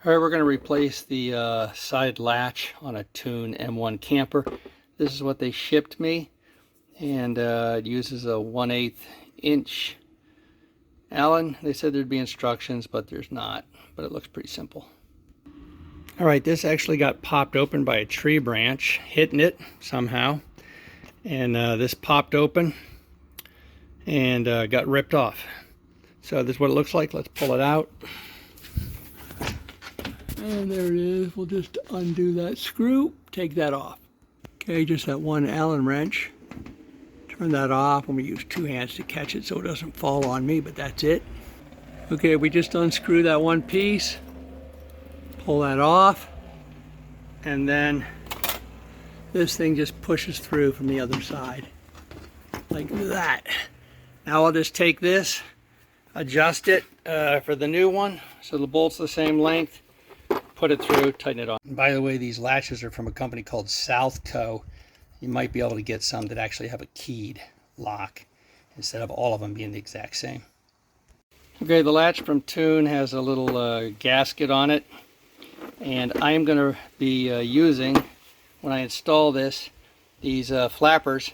All right, we're going to replace the side latch on a Tune M1 camper. This is what they shipped me, and it uses a 1/8 inch Allen. They said there'd be instructions, but there's not, but it looks pretty simple. All right, this actually got popped open by a tree branch, hitting it somehow, and this popped open and got ripped off. So this is what it looks like. Let's pull it out. And there it is. We'll just undo that screw, take that off. Okay, just that one Allen wrench. Turn that off. I'm going to use two hands to catch it so it doesn't fall on me, but that's it. Okay, we just unscrew that one piece, pull that off, and then this thing just pushes through from the other side, like that. Now I'll just take this, adjust it for the new one, so the bolt's the same length. Put it through, tighten it on. And by the way, these latches are from a company called Southco. You might be able to get some that actually have a keyed lock instead of all of them being the exact same. Okay, the latch from Tune has a little gasket on it, and I am going to be using, when I install this, these flappers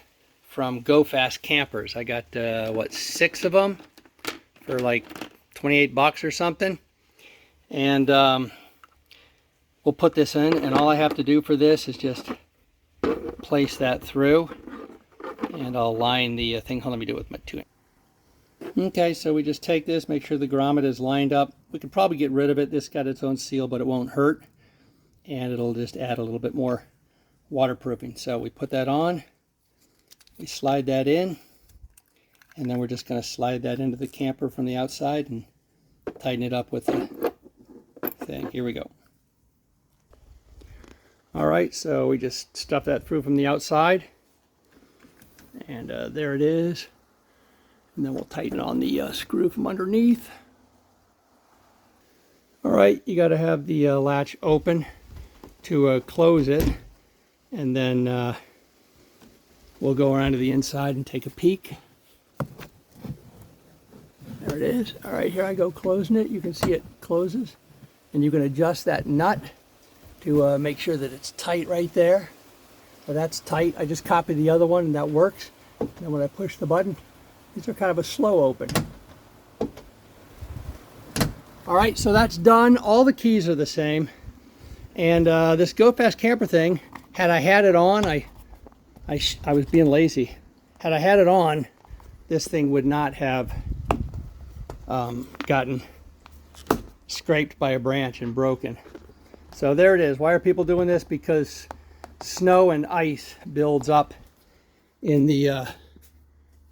from Gofast Campers. I got, what, 6 of them for like 28 bucks or something. And we'll put this in, and all I have to do for this is just place that through, and I'll line the thing. Hold on, let me do it with my 2. Okay, so we just take this, make sure the grommet is lined up. We could probably get rid of it. This got its own seal, but it won't hurt, and it'll just add a little bit more waterproofing. So we put that on, we slide that in, and then we're just going to slide that into the camper from the outside and tighten it up with the thing. Here we go. All right, so we just stuff that through from the outside, and there it is. And then we'll tighten on the screw from underneath. All right, you got to have the latch open to close it, and then we'll go around to the inside and take a peek. There it is. All right, here I go closing it. You can see it closes, and you can adjust that nut to make sure that it's tight right there. So that's tight. I just copied the other one, and that works. And then when I push the button, these are kind of a slow open. All right, so that's done. All the keys are the same. And this Gofast Camper thing, had I had it on, I was being lazy. Had I had it on, this thing would not have gotten scraped by a branch and broken. So there it is. Why are people doing this? Because snow and ice builds up in the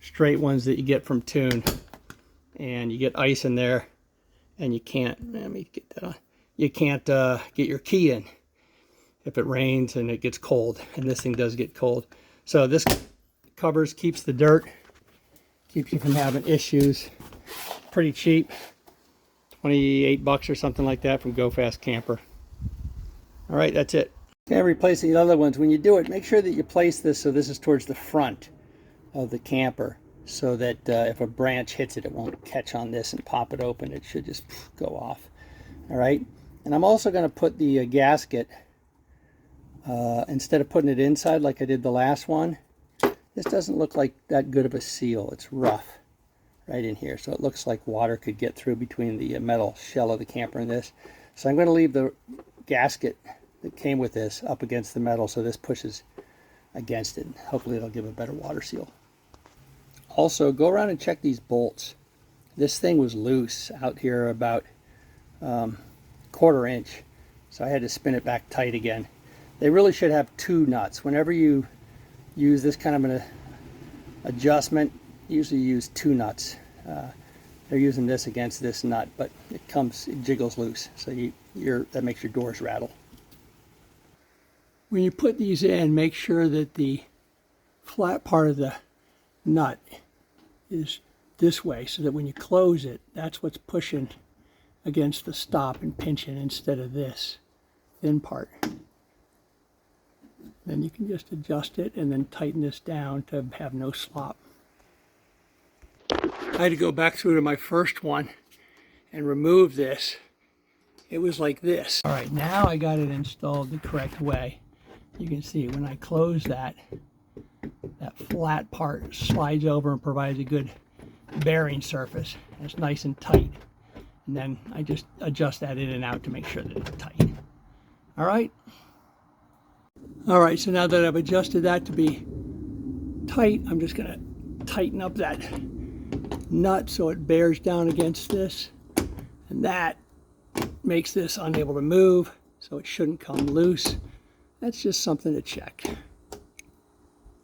straight ones that you get from Tune, and you get ice in there, and you can't. Let me get that on. You can't get your key in if it rains and it gets cold, and this thing does get cold. So this covers, keeps the dirt, keeps you from having issues. Pretty cheap, 28 bucks or something like that from Gofast Camper. All right, that's it. Okay, replacing the other ones. When you do it, make sure that you place this so this is towards the front of the camper, so that if a branch hits it, it won't catch on this and pop it open. It should just go off. All right, and I'm also going to put the gasket, instead of putting it inside like I did the last one, this doesn't look like that good of a seal. It's rough right in here, so it looks like water could get through between the metal shell of the camper and this. So I'm going to leave the gasket that came with this up against the metal, so this pushes against it. Hopefully it'll give a better water seal. Also, go around and check these bolts. This thing was loose out here about 1/4 inch, so I had to spin it back tight again. They really should have 2 nuts. Whenever you use this kind of an adjustment, usually use 2 nuts. They're using this against this nut, but it jiggles loose, so that makes your doors rattle. When you put these in, make sure that the flat part of the nut is this way, so that when you close it, that's what's pushing against the stop and pinching instead of this thin part. Then you can just adjust it and then tighten this down to have no slop. I had to go back through to my first one and remove this it was like this. All right, now I got it installed the correct way. You can see when I close that, that flat part slides over and provides a good bearing surface. It's nice and tight. And then I just adjust that in and out to make sure that it's tight. All right. All right, so now that I've adjusted that to be tight, I'm just gonna tighten up that nut so it bears down against this. And that makes this unable to move, so it shouldn't come loose. That's just something to check.